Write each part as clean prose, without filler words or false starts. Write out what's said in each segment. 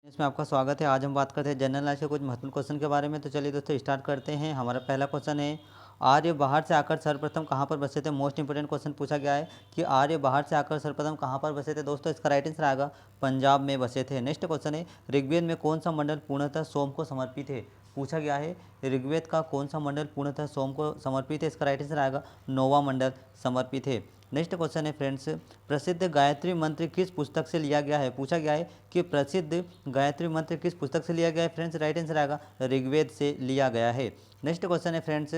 इसमें आपका स्वागत है। आज हम बात करते हैं जनरल नॉलेज के कुछ महत्वपूर्ण क्वेश्चन के बारे में। तो चलिए दोस्तों स्टार्ट करते हैं। हमारा पहला क्वेश्चन है, आर्य बाहर से आकर सर्वप्रथम कहाँ पर बसे थे। मोस्ट इंपोर्टेंट क्वेश्चन पूछा गया है कि आर्य बाहर से आकर सर्वप्रथम कहाँ पर बसे थे। दोस्तों इसका राइट आंसर आएगा पंजाब में बसे थे। नेक्स्ट क्वेश्चन है, ऋग्वेद में कौन सा मंडल पूर्णतः सोम को समर्पित है। पूछा गया है ऋग्वेद का कौन सा मंडल पूर्णतः सोम को समर्पित है। इसका राइट आंसर आएगा नौवां मंडल समर्पित है। नेक्स्ट क्वेश्चन है फ्रेंड्स, प्रसिद्ध गायत्री मंत्र किस पुस्तक से लिया गया है। पूछा गया है कि प्रसिद्ध गायत्री मंत्र किस पुस्तक से लिया गया है। फ्रेंड्स राइट आंसर आएगा ऋग्वेद से लिया गया है। नेक्स्ट क्वेश्चन है फ्रेंड्स,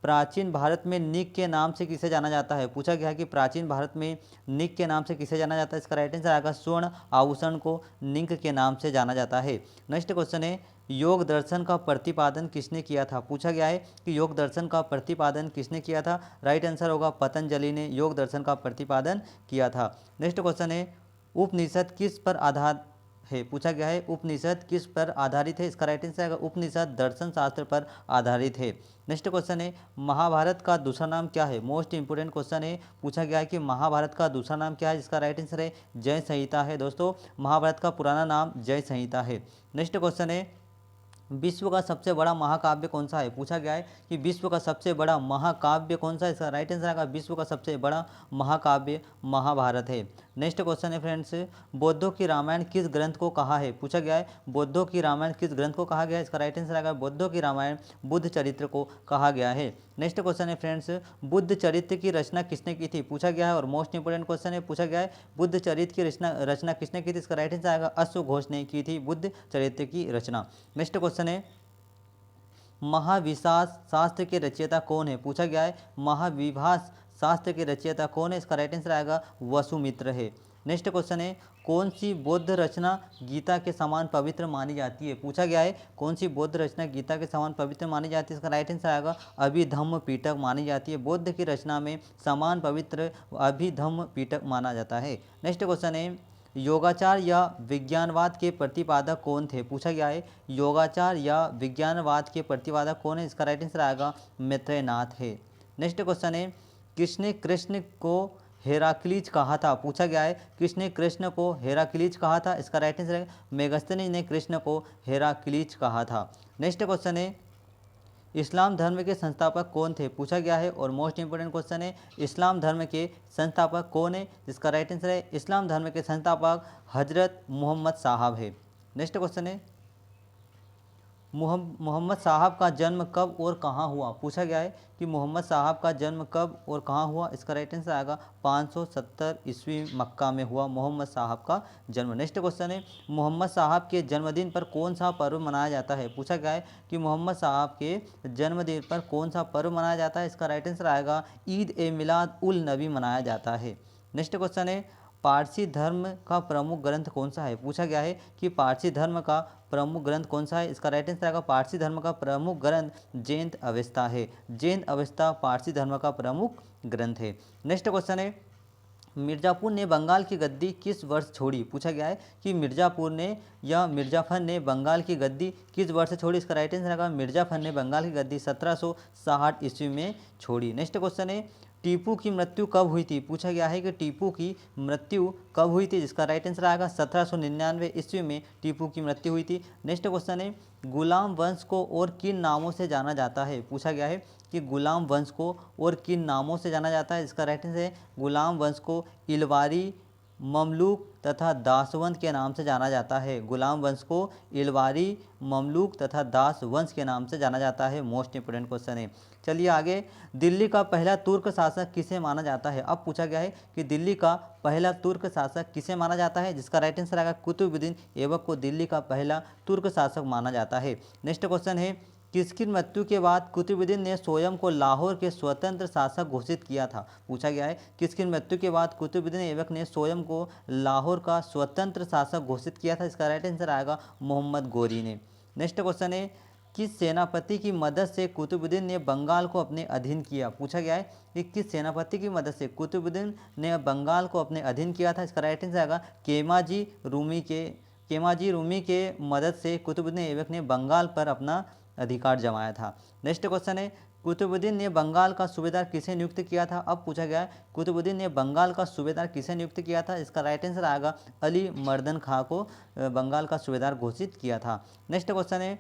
प्राचीन भारत में निक के नाम से किसे जाना जाता है। पूछा गया है कि प्राचीन भारत में निक के नाम से किसे जाना जाता है। इसका राइट आंसर आएगा स्वर्ण आभूषण को निक के नाम से जाना जाता है। नेक्स्ट क्वेश्चन है, योग दर्शन का प्रतिपादन किसने किया था। पूछा गया है कि योग दर्शन का प्रतिपादन किसने किया था। राइट आंसर होगा पतंजलि ने योग दर्शन का प्रतिपादन किया था। नेक्स्ट क्वेश्चन है, उपनिषद किस पर आधार है। पूछा गया है उपनिषद किस पर आधारित है। इसका राइट आंसर आएगा उपनिषद दर्शन शास्त्र पर आधारित है। नेक्स्ट क्वेश्चन है, महाभारत का दूसरा नाम क्या है। मोस्ट इंपोर्टेंट क्वेश्चन है। पूछा गया है कि महाभारत का दूसरा नाम क्या है। जिसका राइट आंसर है जय संहिता है। दोस्तों महाभारत का पुराना नाम जय संहिता है। नेक्स्ट क्वेश्चन है, विश्व का सबसे बड़ा महाकाव्य कौन सा है। पूछा गया है कि विश्व का सबसे बड़ा महाकाव्य कौन सा है। इसका राइट आंसर आएगा विश्व का सबसे बड़ा महाकाव्य महाभारत है। नेक्स्ट क्वेश्चन है फ्रेंड्स, बौद्धों की रामायण किस ग्रंथ को कहा है। पूछा गया है बौद्धों की रामायण किस ग्रंथ को कहा गया है। इसका राइट आंसर आएगा बौद्धों की रामायण बुद्ध चरित्र को कहा गया है। नेक्स्ट क्वेश्चन है फ्रेंड्स, बुद्ध चरित्र की रचना किसने की थी। पूछा गया है और मोस्ट इंपोर्टेंट क्वेश्चन है। पूछा गया है बुद्ध चरित्र की रचना किसने की थी। इसका राइट आंसर आएगा अश्वघोष ने की थी बुद्ध चरित्र की रचना। नेक्स्ट क्वेश्चन है, महाविशास शास्त्र के रचयिता कौन है। पूछा गया है महाविभास शास्त्र के रचयिता कौन है। इसका राइट आंसर आएगा वसुमित्र है। नेक्स्ट क्वेश्चन है, कौन सी बौद्ध रचना गीता के समान पवित्र मानी जाती है। पूछा गया है कौन सी बौद्ध रचना गीता के समान पवित्र मानी जाती है। इसका राइट आंसर आएगा अभिधम्म पीटक मानी जाती है। बौद्ध की रचना में समान पवित्र अभिधम्म पीटक माना जाता है। नेक्स्ट क्वेश्चन है, योगाचार या विज्ञानवाद के प्रतिपादक कौन थे। पूछा गया है योगाचार या विज्ञानवाद के प्रतिपादक कौन है। इसका राइट आंसर आएगा मैत्रेयनाथ है। नेक्स्ट क्वेश्चन है, किसने कृष्ण को हेराक्लीज कहा था। पूछा गया है किसने कृष्ण को हेराक्लीज कहा था। इसका राइट आंसर है मेगस्थनीज ने कृष्ण को हेराक्लीज कहा था। नेक्स्ट क्वेश्चन है, इस्लाम धर्म के संस्थापक कौन थे। पूछा गया है और मोस्ट इंपोर्टेंट क्वेश्चन है, इस्लाम धर्म के संस्थापक कौन है। जिसका राइट आंसर है इस्लाम धर्म के संस्थापक हजरत मोहम्मद साहब है। नेक्स्ट क्वेश्चन है, मोहम्मद साहब का जन्म कब और कहाँ हुआ। पूछा गया है कि मोहम्मद साहब का जन्म कब और कहाँ हुआ। इसका राइट आंसर आएगा 570 ईस्वी मक्का में हुआ मोहम्मद साहब का जन्म। नेक्स्ट क्वेश्चन है, मोहम्मद साहब के जन्मदिन पर कौन सा पर्व मनाया जाता है। पूछा गया है कि मोहम्मद साहब के जन्मदिन पर कौन सा पर्व मनाया जाता है। इसका राइट आंसर आएगा ईद ए मिलाद उल नबी मनाया जाता है। नेक्स्ट क्वेश्चन है, पारसी धर्म का प्रमुख ग्रंथ कौन सा है। पूछा गया है कि पारसी धर्म का प्रमुख ग्रंथ कौन सा है। इसका राइट आंसर आएगा पारसी धर्म का प्रमुख ग्रंथ जैन अवेस्ता है। जैन अवेस्ता पारसी धर्म का प्रमुख ग्रंथ है। नेक्स्ट क्वेश्चन है, मिर्ज़ापुर ने बंगाल की गद्दी किस वर्ष छोड़ी। पूछा गया है कि मिर्ज़ापुर ने या मिर्ज़ाफर ने बंगाल की गद्दी किस वर्ष छोड़ी। इसका राइट आंसर आएगा मिर्ज़ाफर ने बंगाल की गद्दी 1760 ईस्वी में छोड़ी। नेक्स्ट क्वेश्चन है, टीपू की मृत्यु कब हुई थी। पूछा गया है कि टीपू की मृत्यु कब हुई थी। जिसका राइट आंसर आएगा 1799 ईस्वी में टीपू की मृत्यु हुई थी। नेक्स्ट क्वेश्चन है, गुलाम वंश को और किन नामों से जाना जाता है। पूछा गया है कि गुलाम वंश को और किन नामों से जाना जाता है। इसका राइट आंसर है गुलाम वंश को इलवारी, ममलूक तथा दासवंश के नाम से जाना जाता है। गुलाम वंश को इलवारी, ममलूक तथा दास वंश के नाम से जाना जाता है। मोस्ट इंपोर्टेंट क्वेश्चन है। चलिए आगे, दिल्ली का पहला तुर्क शासक किसे माना जाता है। अब पूछा गया है कि दिल्ली का पहला तुर्क शासक किसे माना जाता है। जिसका राइट आंसर आएगा कुतुबुद्दीन ऐबक को दिल्ली का पहला तुर्क शासक माना जाता है। नेक्स्ट क्वेश्चन है, किसकी मृत्यु के बाद कुतुबुद्दीन ने स्वयं को लाहौर के स्वतंत्र शासक घोषित किया था। पूछा गया है किसकी मृत्यु के बाद कुतुबुद्दीन ऐबक ने स्वयं को लाहौर का स्वतंत्र शासक घोषित किया था। इसका राइट आंसर आएगा मोहम्मद गोरी ने। नेक्स्ट क्वेश्चन है, किस सेनापति की मदद से कुतुबुद्दीन ने बंगाल को अपने अधीन किया। पूछा गया है कि किस सेनापति की मदद से कुतुबुद्दीन ने बंगाल को अपने अधीन किया था। इसका राइट आंसर आएगा केमाजी रूमी के मदद से कुतुबुद्दीन ऐबक ने बंगाल पर अपना अधिकार जमाया था। नेक्स्ट क्वेश्चन है, कुतुबुद्दीन ने बंगाल का सूबेदार किसे नियुक्त किया था। अब पूछा गया है कुतुबुद्दीन ने बंगाल का सूबेदार किसे नियुक्त किया था। इसका राइट आंसर आएगा अली मर्दन खां को बंगाल का सूबेदार घोषित किया था। नेक्स्ट क्वेश्चन है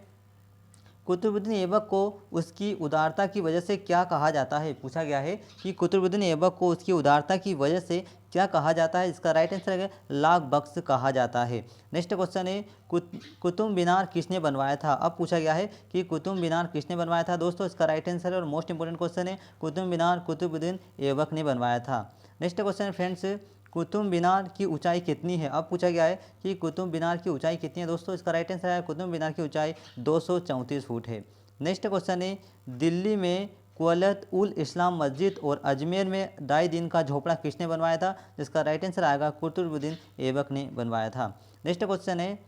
कुतुबुद्दीन ऐबक को उसकी उदारता की वजह से क्या कहा जाता है। पूछा गया है कि कुतुबुद्दीन ऐबक को उसकी उदारता की वजह से क्या कहा जाता है। इसका राइट आंसर है लाख बख्श कहा जाता है। नेक्स्ट क्वेश्चन है कुतुब मीनार किसने बनवाया था। अब पूछा गया है कि कुतुब मीनार किसने बनवाया था। दोस्तों इसका राइट आंसर है और मोस्ट इंपोर्टेंट क्वेश्चन है कुतुब मीनार कुतुबुद्दीन ऐबक ने बनवाया था। नेक्स्ट क्वेश्चन है फ्रेंड्स कुतुब मीनार की ऊंचाई कितनी है। अब पूछा गया है कि कुतुब मीनार की ऊंचाई कितनी है। दोस्तों इसका राइट आंसर है कुतुब मीनार की ऊंचाई 234 फुट है। नेक्स्ट क्वेश्चन है दिल्ली में कुवैत उल इस्लाम मस्जिद और अजमेर में ढाई दिन का झोपड़ा किसने बनवाया था। जिसका राइट आंसर आएगा कुतुबुद्दीन ऐबक ने बनवाया था। नेक्स्ट क्वेश्चन है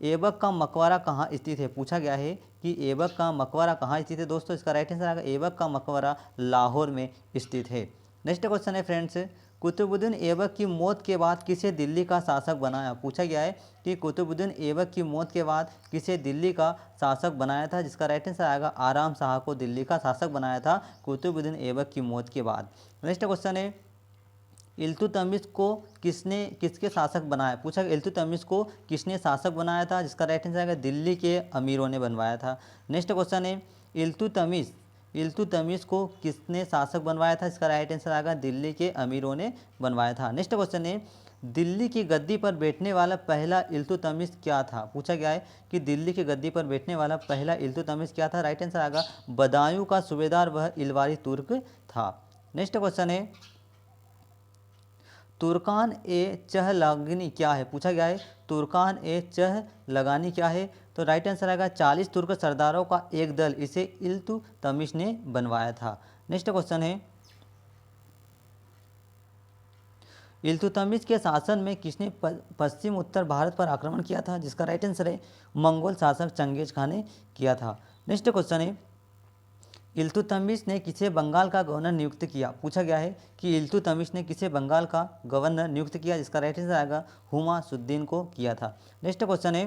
ऐबक का मकबरा कहाँ स्थित है। पूछा गया है कि ऐबक का मकबरा कहाँ स्थित है। दोस्तों इसका राइट आंसर आएगा ऐबक का मकबरा लाहौर में स्थित है। नेक्स्ट क्वेश्चन है फ्रेंड्स कुतुबुद्दीन ऐबक की मौत के बाद किसे दिल्ली का शासक बनाया। पूछा गया है कि कुतुबुद्दीन ऐबक की मौत के बाद किसे दिल्ली का शासक बनाया था। जिसका राइट आंसर आएगा आराम शाह को दिल्ली का शासक बनाया था कुतुबुद्दीन ऐबक की मौत के बाद। नेक्स्ट क्वेश्चन है इल्तुतमिश को किसके शासक बनाया। पूछा इल्तुतमिश को किसने शासक बनाया था। जिसका राइट आंसर आएगा दिल्ली के अमीरों ने बनवाया था। नेक्स्ट क्वेश्चन है इल्तुतमिश को किसने शासक बनवाया था। इसका राइट आंसर आएगा दिल्ली के अमीरों ने बनवाया था। नेक्स्ट क्वेश्चन है दिल्ली की गद्दी पर बैठने वाला पहला इल्तुतमिश क्या था। पूछा गया है कि दिल्ली की गद्दी पर बैठने वाला पहला इल्तुतमिश क्या था। राइट आंसर आएगा बदायूं का सूबेदार वह इलवारी तुर्क था। नेक्स्ट क्वेश्चन है तुर्कान ए चह लगानी क्या है। पूछा गया है तुर्कान ए चह लगानी क्या है। तो राइट आंसर आएगा 40 तुर्क सरदारों का एक दल इसे इल्तुतमिश ने बनवाया था। नेक्स्ट क्वेश्चन है इल्तुतमिश के शासन में किसने पश्चिम उत्तर भारत पर आक्रमण किया था। जिसका राइट आंसर है मंगोल शासक चंगेज खान ने किया था। नेक्स्ट क्वेश्चन है इल्तुतमिश ने किसे बंगाल का गवर्नर नियुक्त किया। पूछा गया है कि इल्तुतमिश ने किसे बंगाल का गवर्नर नियुक्त किया। जिसका राइट आंसर आएगा हुमायूं को किया था। नेक्स्ट क्वेश्चन है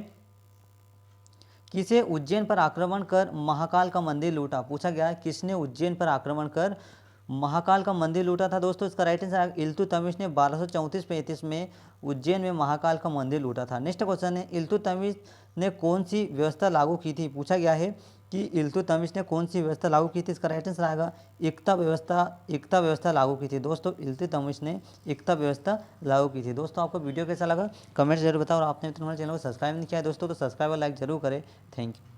किसे उज्जैन पर आक्रमण कर महाकाल का मंदिर लूटा। पूछा गया है किसने उज्जैन पर आक्रमण कर महाकाल का मंदिर लूटा था। दोस्तों इसका राइट आंसर इल्तुतमिश ने 1234-35 में उज्जैन में महाकाल का मंदिर लूटा था। नेक्स्ट क्वेश्चन है इल्तुतमिश ने कौन सी व्यवस्था लागू की थी। पूछा गया है कि इल्तुतमिश ने कौन सी व्यवस्था लागू की थी। इसका राइट आंसर आएगा एकता व्यवस्था लागू की थी। दोस्तों इल्तुतमिश ने एकता व्यवस्था लागू की थी। दोस्तों आपको वीडियो कैसा लगा कमेंट जरूर बताओ और आपने हमारे चैनल को सब्सक्राइब नहीं किया है दोस्तों तो सब्सक्राइब और लाइक जरूर करें। Thank you.